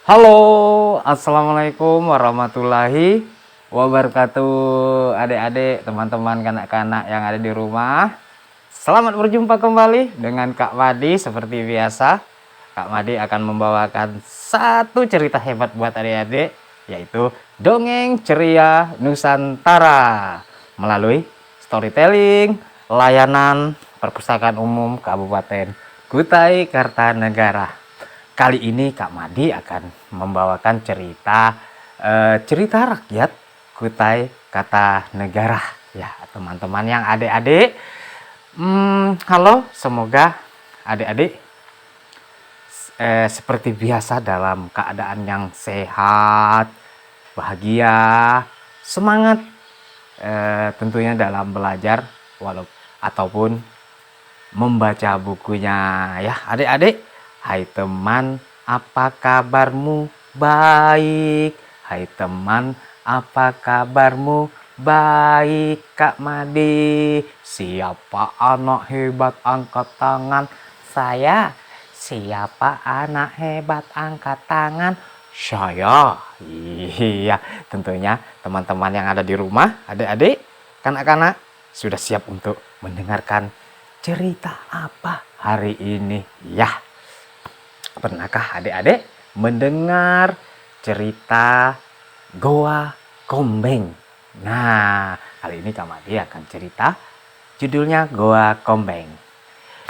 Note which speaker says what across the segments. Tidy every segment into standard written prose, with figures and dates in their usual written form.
Speaker 1: Halo, assalamualaikum warahmatullahi wabarakatuh, adik-adik, teman-teman, kanak-kanak yang ada di rumah. Selamat berjumpa kembali dengan Kak Madi. Seperti biasa, Kak Madi akan membawakan satu cerita hebat buat adik-adik, yaitu Dongeng Ceria Nusantara melalui storytelling layanan Perpustakaan Umum Kabupaten Kutai Kartanegara. Kali ini Kak Madi akan membawakan cerita rakyat Kutai Kartanegara. Ya, teman-teman yang adik-adik, halo, semoga adik-adik seperti biasa dalam keadaan yang sehat, bahagia, semangat, tentunya dalam belajar ataupun membaca bukunya ya adik-adik. Hai teman, apa kabarmu? Baik. Hai teman, apa kabarmu? Baik, Kak Madi. Siapa anak hebat angkat tangan? Saya. Siapa anak hebat angkat tangan? Saya. Iya, tentunya teman-teman yang ada di rumah, adik-adik, kanak-kanak, sudah siap untuk mendengarkan cerita apa hari ini? Ya. Pernahkah adik-adik mendengar cerita Goa Kombeng? Nah, kali ini Kak Madi akan cerita judulnya Goa Kombeng.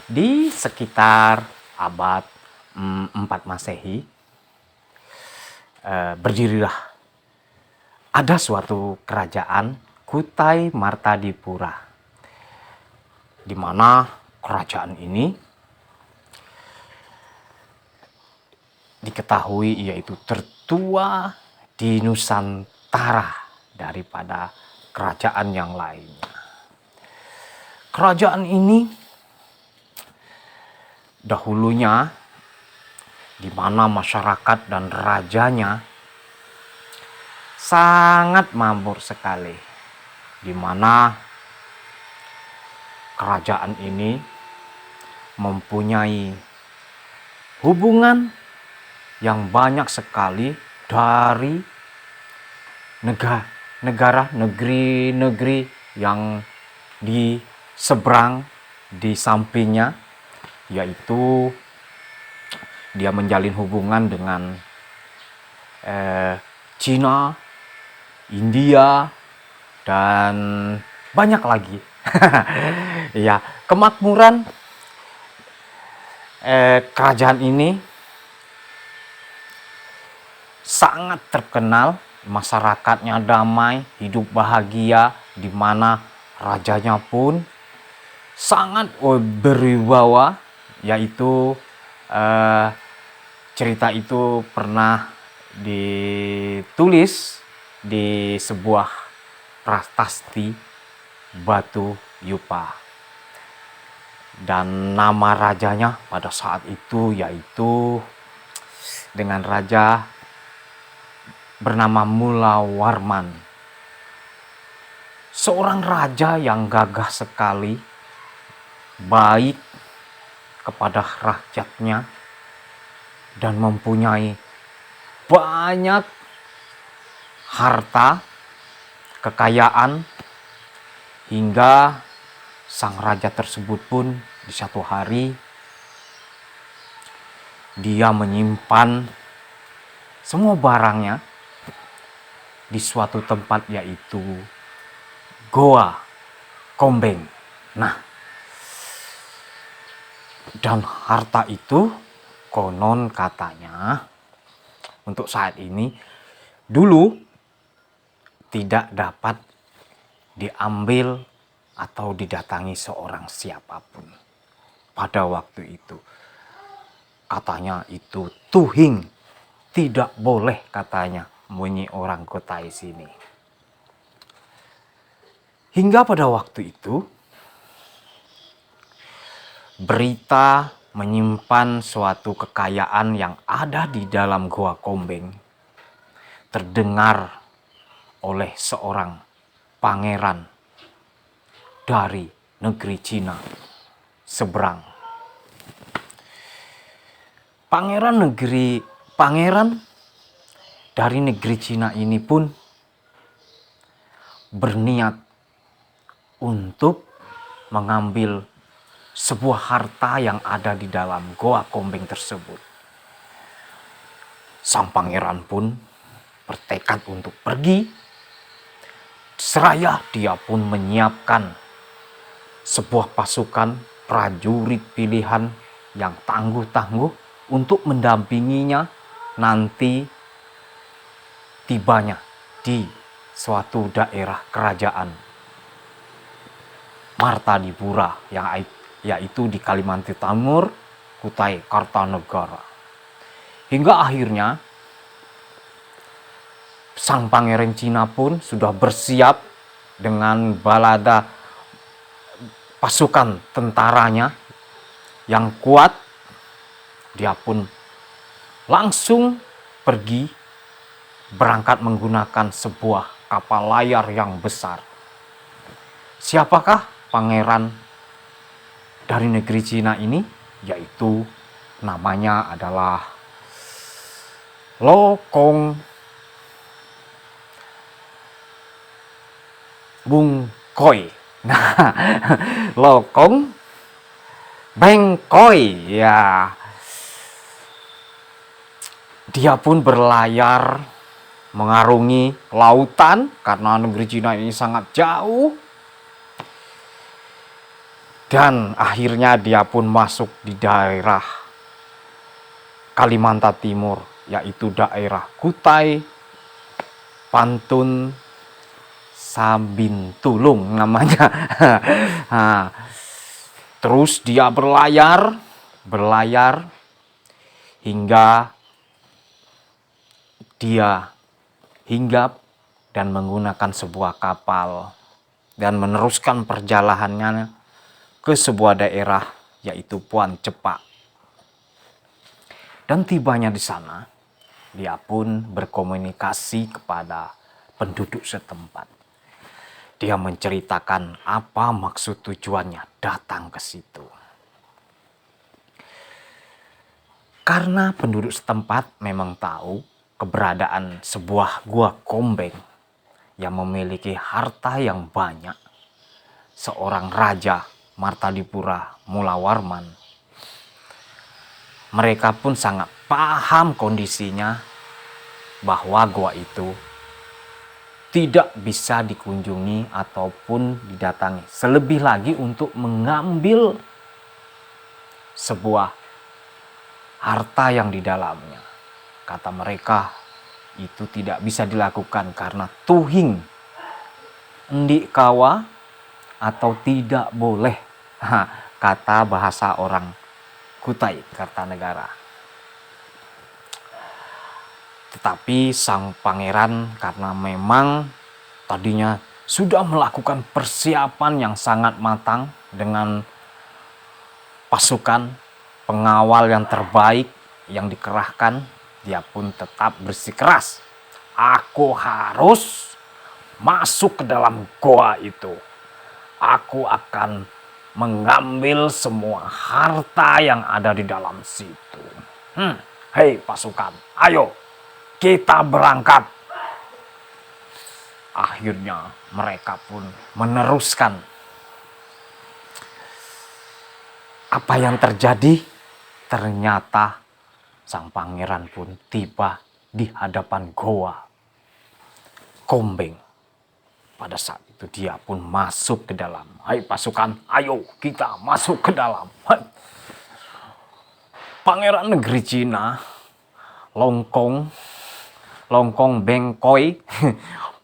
Speaker 1: Di sekitar abad 4 Masehi, berdirilah ada suatu kerajaan Kutai Martadipura, di mana kerajaan ini diketahui yaitu tertua di Nusantara daripada kerajaan yang lainnya. Kerajaan ini dahulunya di mana masyarakat dan rajanya sangat makmur sekali, di mana kerajaan ini mempunyai hubungan yang banyak sekali dari negeri-negeri yang di seberang, di sampingnya, yaitu dia menjalin hubungan dengan Cina, India, dan banyak lagi. Ya, kemakmuran kerajaan ini sangat terkenal, masyarakatnya damai, hidup bahagia, di mana rajanya pun sangat berwibawa, yaitu cerita itu pernah ditulis di sebuah prasasti batu yupa, dan nama rajanya pada saat itu yaitu dengan raja bernama Mulawarman, seorang raja yang gagah sekali, baik kepada rakyatnya, dan mempunyai banyak harta, kekayaan, hingga sang raja tersebut pun di satu hari dia menyimpan semua barangnya di suatu tempat, yaitu Goa Kombeng. Nah, dan harta itu konon katanya untuk saat ini dulu tidak dapat diambil atau didatangi seorang siapapun. Pada waktu itu katanya itu tuhing, tidak boleh katanya bunyi orang Kutai sini. Hingga pada waktu itu berita menyimpan suatu kekayaan yang ada di dalam Goa Kombeng terdengar oleh seorang pangeran dari negeri Cina seberang. Pangeran dari negeri Cina ini pun berniat untuk mengambil sebuah harta yang ada di dalam Goa Kombeng tersebut. Sang pangeran pun bertekad untuk pergi. Seraya dia pun menyiapkan sebuah pasukan prajurit pilihan yang tangguh-tangguh untuk mendampinginya nanti tibanya di suatu daerah kerajaan Martadipura yaitu di Kalimantan Timur, Kutai Kartanegara. Hingga akhirnya sang pangeran Cina pun sudah bersiap dengan balada pasukan tentaranya yang kuat. Dia pun langsung pergi berangkat menggunakan sebuah kapal layar yang besar. Siapakah pangeran dari negeri Cina ini? Yaitu namanya adalah Lo Kong Bung Koi. Nah, Lo Kong Beng Koi ya. Dia pun berlayar mengarungi lautan karena negeri Cina ini sangat jauh. Dan akhirnya dia pun masuk di daerah Kalimantan Timur, yaitu daerah Kutai, Pantun, Sabintulung namanya. Nah, terus dia berlayar hingga dia hinggap dan menggunakan sebuah kapal dan meneruskan perjalanannya ke sebuah daerah yaitu Puan Cepak. Dan tibanya di sana, dia pun berkomunikasi kepada penduduk setempat. Dia menceritakan apa maksud tujuannya datang ke situ. Karena penduduk setempat memang tahu keberadaan sebuah gua Kombeng yang memiliki harta yang banyak. Seorang raja Martadipura Mulawarman. Mereka pun sangat paham kondisinya bahwa gua itu tidak bisa dikunjungi ataupun didatangi. Selebih lagi untuk mengambil sebuah harta yang di dalamnya. Kata mereka, itu tidak bisa dilakukan karena tuhing ndik kawa atau tidak boleh. Kata bahasa orang Kutai Kartanegara. Tetapi sang pangeran karena memang tadinya sudah melakukan persiapan yang sangat matang dengan pasukan pengawal yang terbaik yang dikerahkan, dia pun tetap bersikeras. Aku harus masuk ke dalam goa itu. Aku akan mengambil semua harta yang ada di dalam situ. Hei pasukan, ayo kita berangkat. Akhirnya mereka pun meneruskan. Apa yang terjadi? Ternyata sang pangeran pun tiba di hadapan goa Kombeng. Pada saat itu dia pun masuk ke dalam. Hai pasukan, ayo kita masuk ke dalam. Hai. Pangeran negeri Cina, Longkong Beng Koi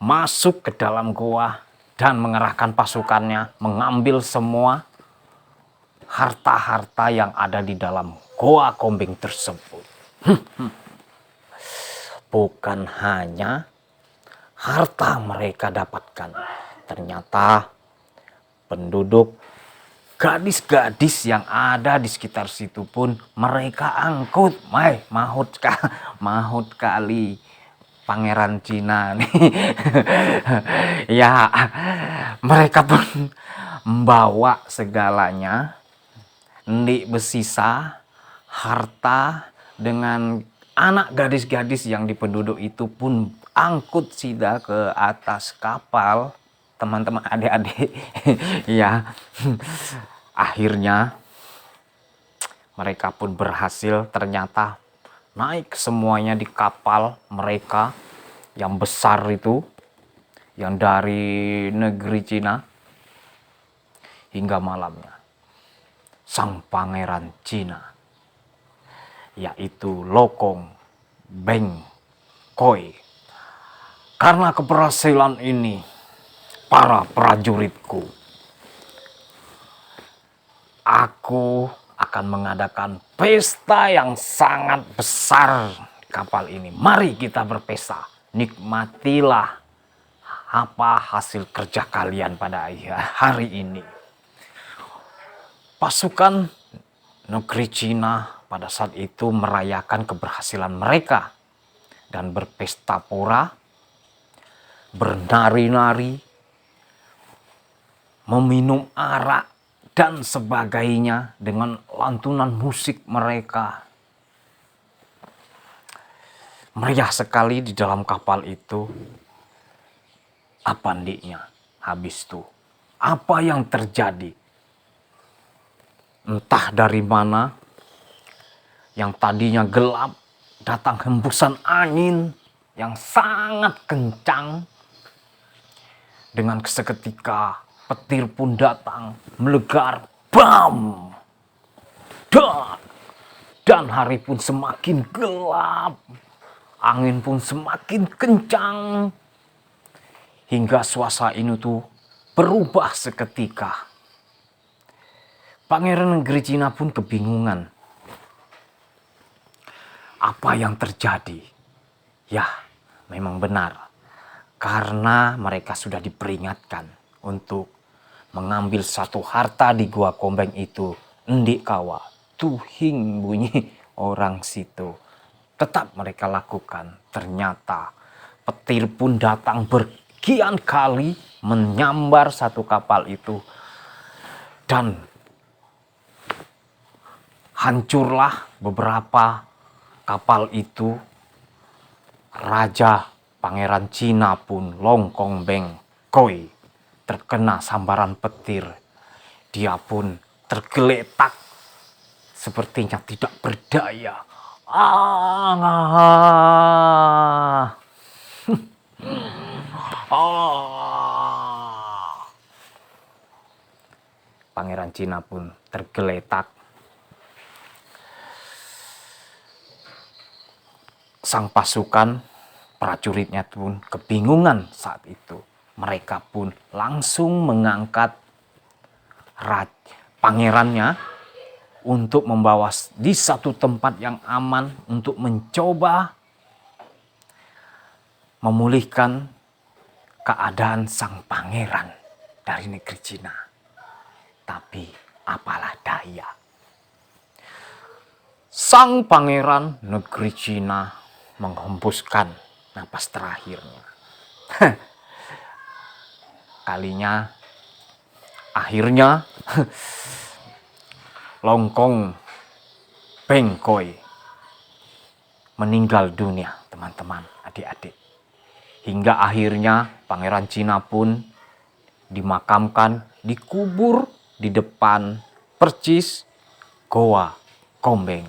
Speaker 1: masuk ke dalam goa dan mengerahkan pasukannya mengambil semua harta-harta yang ada di dalam goa Kombeng tersebut. Bukan hanya harta mereka dapatkan, ternyata penduduk gadis-gadis yang ada di sekitar situ pun mereka angkut. Mahut kali pangeran Cina nih. Ya, mereka pun membawa segalanya. Ndik besisa harta dengan Anak gadis-gadis yang di penduduk itu pun angkut sida ke atas kapal. Teman-teman, adik-adik. Ya, akhirnya mereka pun berhasil ternyata naik semuanya di kapal mereka yang besar itu, yang dari negeri Cina. Hingga malamnya sang pangeran Cina, yaitu Lokong Beng Koi, karena keberhasilan ini, para prajuritku, aku akan mengadakan pesta yang sangat besar di kapal ini. Mari kita berpesta, nikmatilah apa hasil kerja kalian pada hari ini. Pasukan negeri Cina pada saat itu merayakan keberhasilan mereka dan berpesta pora, bernari-nari, meminum arak dan sebagainya dengan lantunan musik mereka. Meriah sekali di dalam kapal itu. Apa ndiknya? Habis itu, apa yang terjadi? Entah dari mana, yang tadinya gelap, datang hembusan angin yang sangat kencang. Dengan seketika, petir pun datang, melegar, bam! Dan hari pun semakin gelap. Angin pun semakin kencang. Hingga suasana ini tuh berubah seketika. Pangeran negeri Cina pun kebingungan. Apa yang terjadi? Ya, memang benar. Karena mereka sudah diperingatkan untuk mengambil satu harta di Gua Kombeng itu. Ndik kawa, tuhing bunyi orang situ. Tetap mereka lakukan. Ternyata petir pun datang berkian kali menyambar satu kapal itu. Dan hancurlah beberapa kapal itu. Raja Pangeran Cina pun Lokong Beng Koi terkena sambaran petir. Dia pun tergeletak sepertinya tidak berdaya. Pangeran Cina pun tergeletak. Sang pasukan prajuritnya pun kebingungan saat itu. Mereka pun langsung mengangkat pangerannya untuk membawa di satu tempat yang aman untuk mencoba memulihkan keadaan sang pangeran dari negeri Cina. Tapi apalah daya, sang pangeran negeri Cina menghembuskan napas terakhirnya. Akhirnya Lokong Beng Koi meninggal dunia, teman-teman, adik-adik. Hingga akhirnya Pangeran Cina pun dimakamkan, dikubur di depan percis Goa Kombeng.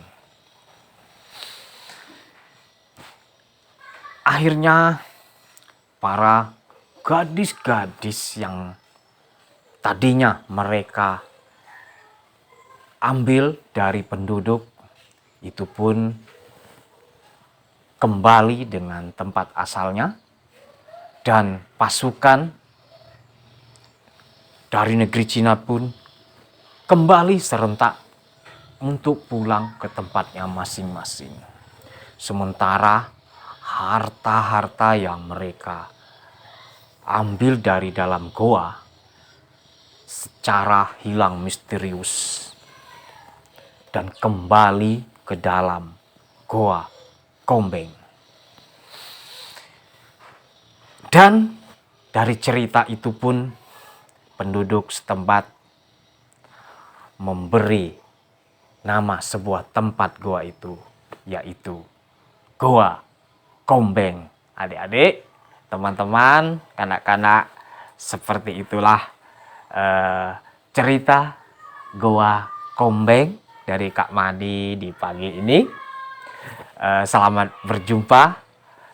Speaker 1: Akhirnya para gadis-gadis yang tadinya mereka ambil dari penduduk itu pun kembali dengan tempat asalnya, dan pasukan dari negeri Cina pun kembali serentak untuk pulang ke tempatnya masing-masing. Sementara harta-harta yang mereka ambil dari dalam goa secara hilang misterius dan kembali ke dalam Goa Kombeng. Dan dari cerita itu pun penduduk setempat memberi nama sebuah tempat goa itu, yaitu Goa Kombeng. Adik-adik, teman-teman, kanak-kanak, seperti itulah cerita Goa Kombeng dari Kak Madi di pagi ini. Selamat berjumpa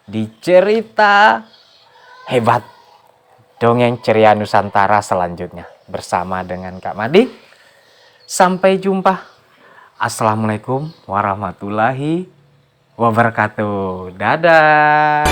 Speaker 1: di cerita hebat Dongeng Ceria Nusantara selanjutnya bersama dengan Kak Madi. Sampai jumpa. Assalamualaikum warahmatullahi wabarakatuh. Dadah.